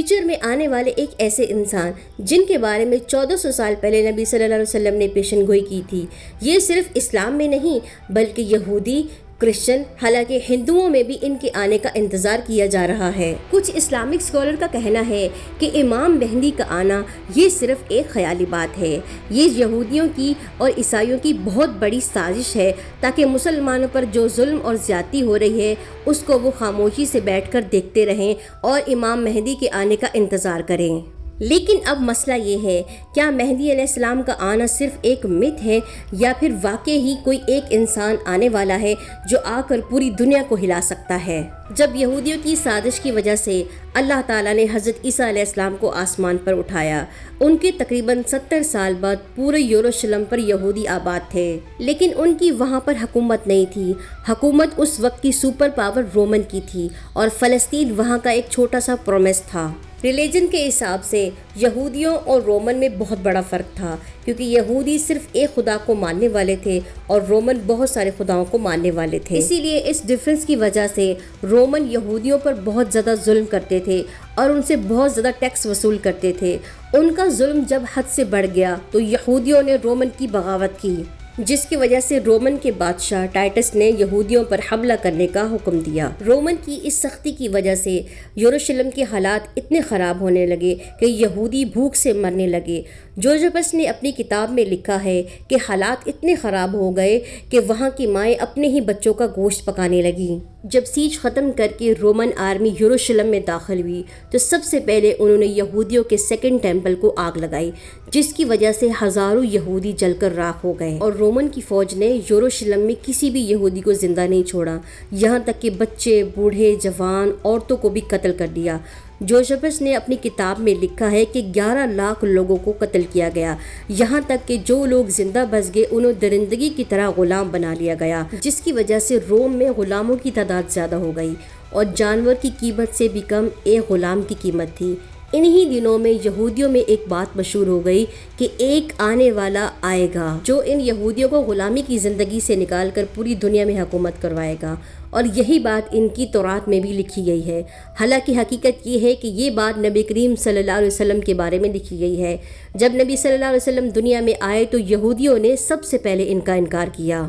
Future میں آنے والے ایک ایسے انسان جن کے بارے میں 1400 سال پہلے نبی صلی اللہ علیہ وسلم نے پیشن گوئی کی تھی، یہ صرف اسلام میں نہیں بلکہ یہودی، کرسچن، حالانکہ ہندوؤں میں بھی ان کے آنے کا انتظار کیا جا رہا ہے۔ کچھ اسلامک اسکالر کا کہنا ہے کہ امام مہدی کا آنا یہ صرف ایک خیالی بات ہے، یہ یہودیوں کی اور عیسائیوں کی بہت بڑی سازش ہے تاکہ مسلمانوں پر جو ظلم اور زیادتی ہو رہی ہے اس کو وہ خاموشی سے بیٹھ کر دیکھتے رہیں اور امام مہدی کے آنے کا انتظار کریں۔ لیکن اب مسئلہ یہ ہے، کیا مہدی علیہ السلام کا آنا صرف ایک مت ہے یا پھر واقعی ہی کوئی ایک انسان آنے والا ہے جو آ کر پوری دنیا کو ہلا سکتا ہے؟ جب یہودیوں کی سازش کی وجہ سے اللہ تعالیٰ نے حضرت عیسیٰ علیہ السلام کو آسمان پر اٹھایا، ان کے تقریباً 70 سال بعد پورے یروشلم پر یہودی آباد تھے، لیکن ان کی وہاں پر حکومت نہیں تھی۔ حکومت اس وقت کی سپر پاور رومن کی تھی اور فلسطین وہاں کا ایک چھوٹا سا پرومس تھا۔ ریلیجن کے حساب سے یہودیوں اور رومن میں بہت بڑا فرق تھا، کیونکہ یہودی صرف ایک خدا کو ماننے والے تھے اور رومن بہت سارے خداؤں کو ماننے والے تھے۔ اسی لیے اس ڈفرینس کی وجہ سے رومن یہودیوں پر بہت زیادہ ظلم کرتے تھے اور ان سے بہت زیادہ ٹیکس وصول کرتے تھے۔ ان کا ظلم جب حد سے بڑھ گیا تو یہودیوں نے رومن کی بغاوت کی، جس کی وجہ سے رومن کے بادشاہ ٹائٹس نے یہودیوں پر حملہ کرنے کا حکم دیا۔ رومن کی اس سختی کی وجہ سے یروشلم کے حالات اتنے خراب ہونے لگے کہ یہودی بھوک سے مرنے لگے۔ جوزفس نے اپنی کتاب میں لکھا ہے کہ حالات اتنے خراب ہو گئے کہ وہاں کی مائیں اپنے ہی بچوں کا گوشت پکانے لگیں۔ جب سیج ختم کر کے رومن آرمی یروشلم میں داخل ہوئی تو سب سے پہلے انہوں نے یہودیوں کے سیکنڈ ٹیمپل کو آگ لگائی، جس کی وجہ سے ہزاروں یہودی جل کر راکھ ہو گئے، اور رومن کی فوج نے یروشلم میں کسی بھی یہودی کو زندہ نہیں چھوڑا، یہاں تک کہ بچے، بوڑھے، جوان، عورتوں کو بھی قتل کر دیا۔ جوزفس نے اپنی کتاب میں لکھا ہے کہ 11 لاکھ لوگوں کو قتل کیا گیا، یہاں تک کہ جو لوگ زندہ بچ گئے انہیں درندگی کی طرح غلام بنا لیا گیا، جس کی وجہ سے روم میں غلاموں کی تعداد زیادہ ہو گئی اور جانور کی قیمت سے بھی کم ایک غلام کی قیمت تھی۔ انہی دنوں میں یہودیوں میں ایک بات مشہور ہو گئی کہ ایک آنے والا آئے گا جو ان یہودیوں کو غلامی کی زندگی سے نکال کر پوری دنیا میں حکومت کروائے گا، اور یہی بات ان کی تورات میں بھی لکھی گئی ہے۔ حالانکہ حقیقت یہ ہے کہ یہ بات نبی کریم صلی اللہ علیہ وسلم کے بارے میں لکھی گئی ہے۔ جب نبی صلی اللہ علیہ وسلم دنیا میں آئے تو یہودیوں نے سب سے پہلے ان کا انکار کیا،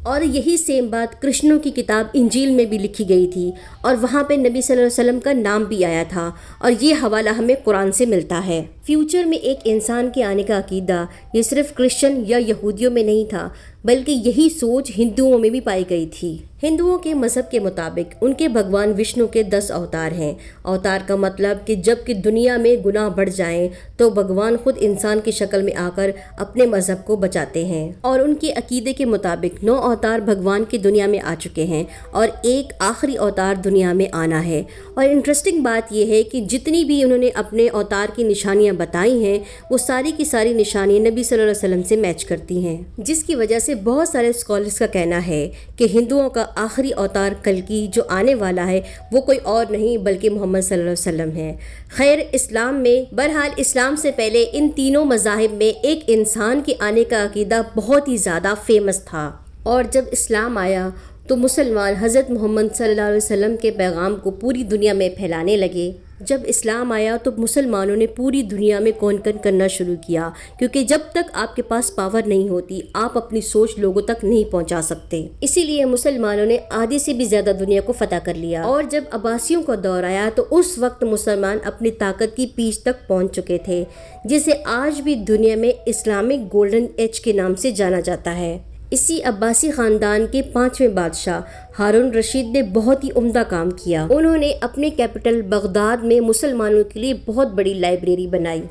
اور یہی سیم بات کرسچنوں کی کتاب انجیل میں بھی لکھی گئی تھی، اور وہاں پہ نبی صلی اللہ علیہ وسلم کا نام بھی آیا تھا، اور یہ حوالہ ہمیں قرآن سے ملتا ہے۔ فیوچر میں ایک انسان کے آنے کا عقیدہ یہ صرف کرسچن یا یہودیوں میں نہیں تھا، بلکہ یہی سوچ ہندوؤں میں بھی پائی گئی تھی۔ ہندوؤں کے مذہب کے مطابق ان کے بھگوان وشنو کے 10 اوتار ہیں۔ اوتار کا مطلب کہ جب کہ دنیا میں گناہ بڑھ جائیں تو بھگوان خود انسان کی شکل میں آ کر اپنے مذہب کو بچاتے ہیں، اور ان کے عقیدے کے مطابق 9 اوتار بھگوان کی دنیا میں آ چکے ہیں اور ایک آخری اوتار دنیا میں آنا ہے۔ اور انٹرسٹنگ بات یہ ہے کہ جتنی بھی انہوں نے اپنے اوتار کی نشانیاں بتائی ہیں وہ ساری کی ساری نشانیاں نبی صلی اللہ علیہ وسلم سے میچ کرتی ہیں، جس کی وجہ سے بہت سارے اسکالرس کا کہنا ہے کہ ہندوؤں کا آخری اوتار کلکی جو آنے والا ہے وہ کوئی اور نہیں بلکہ محمد صلی اللہ علیہ وسلم ہے۔ خیر، اسلام میں بہرحال اسلام سے پہلے ان تینوں مذاہب میں ایک انسان کے آنے کا عقیدہ بہت ہی زیادہ فیمس تھا، اور جب اسلام آیا تو مسلمان حضرت محمد صلی اللہ علیہ وسلم کے پیغام کو پوری دنیا میں پھیلانے لگے۔ جب اسلام آیا تو مسلمانوں نے پوری دنیا میں کانکر کرنا شروع کیا، کیونکہ جب تک آپ کے پاس پاور نہیں ہوتی آپ اپنی سوچ لوگوں تک نہیں پہنچا سکتے، اسی لیے مسلمانوں نے آدھی سے بھی زیادہ دنیا کو فتح کر لیا۔ اور جب عباسیوں کا دور آیا تو اس وقت مسلمان اپنی طاقت کی پیچ تک پہنچ چکے تھے، جسے آج بھی دنیا میں اسلامک گولڈن ایج کے نام سے جانا جاتا ہے۔ اسی عباسی خاندان کے 5ویں بادشاہ ہارون رشید نے بہت ہی عمدہ کام کیا۔ انہوں نے اپنے کیپٹل بغداد میں مسلمانوں کے لیے بہت بڑی لائبریری بنائی،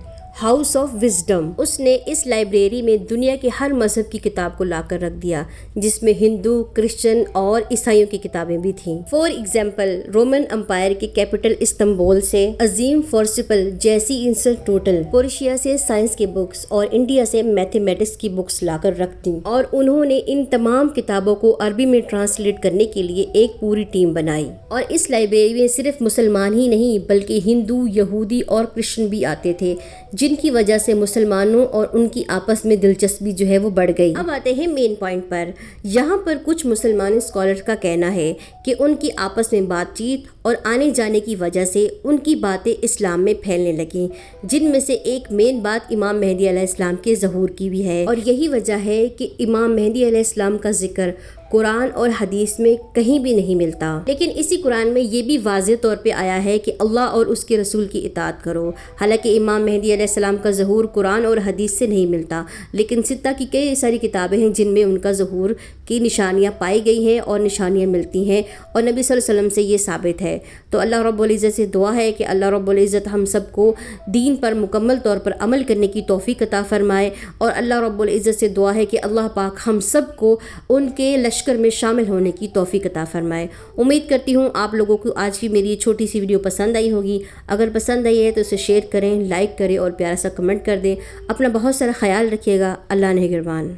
ہاؤس آف وزڈم۔ اس نے اس لائبریری میں دنیا کے ہر مذہب کی کتاب کو لا کر رکھ دیا، جس میں ہندو، کرسچن اور عیسائیوں کی کتابیں بھی تھیں۔ فار ایگزامپل، رومن امپائر کے کیپٹل استنبول سے عظیم فورسپل جیسی انسٹیٹیوٹل، پرشیا سے سائنس کی بکس اور انڈیا سے میتھمیٹکس کی بکس لا کر رکھ دیں، اور انہوں نے ان تمام کتابوں کو عربی میں ٹرانسلیٹ کرنے کے لیے ایک پوری ٹیم بنائی۔ اور اس لائبریری میں صرف مسلمان ہی نہیں بلکہ ہندو، یہودی اور کرسچن بھی آتے تھے، جن کی وجہ سے مسلمانوں اور ان کی آپس میں دلچسپی جو ہے وہ بڑھ گئی۔ اب آتے ہیں مین پوائنٹ پر۔ یہاں پر کچھ مسلمان اسکالر کا کہنا ہے کہ ان کی آپس میں بات چیت اور آنے جانے کی وجہ سے ان کی باتیں اسلام میں پھیلنے لگیں، جن میں سے ایک مین بات امام مہدی علیہ السلام کے ظہور کی بھی ہے، اور یہی وجہ ہے کہ امام مہدی علیہ السلام کا ذکر قرآن اور حدیث میں کہیں بھی نہیں ملتا۔ لیکن اسی قرآن میں یہ بھی واضح طور پہ آیا ہے کہ اللہ اور اس کے رسول کی اطاعت کرو۔ حالانکہ امام مہدی علیہ السلام کا ظہور قرآن اور حدیث سے نہیں ملتا، لیکن ستہ کی کئی ساری کتابیں ہیں جن میں ان کا ظہور کی نشانیاں پائی گئی ہیں اور نشانیاں ملتی ہیں، اور نبی صلی اللہ علیہ وسلم سے یہ ثابت ہے۔ تو اللہ رب العزت سے دعا ہے کہ اللہ رب العزت ہم سب کو دین پر مکمل طور پر عمل کرنے کی توفیق عطا فرمائے، اور اللہ رب العزت سے دعا ہے کہ اللہ پاک ہم سب کو ان کے لشکر میں شامل ہونے کی توفیق عطا فرمائے۔ امید کرتی ہوں آپ لوگوں کو آج کی میری یہ چھوٹی سی ویڈیو پسند آئی ہوگی۔ اگر پسند آئی ہے تو اسے شیئر کریں، لائک کریں اور پیارا سا کمنٹ کر دیں۔ اپنا بہت سارا خیال رکھیے گا۔ اللہ نگہبان۔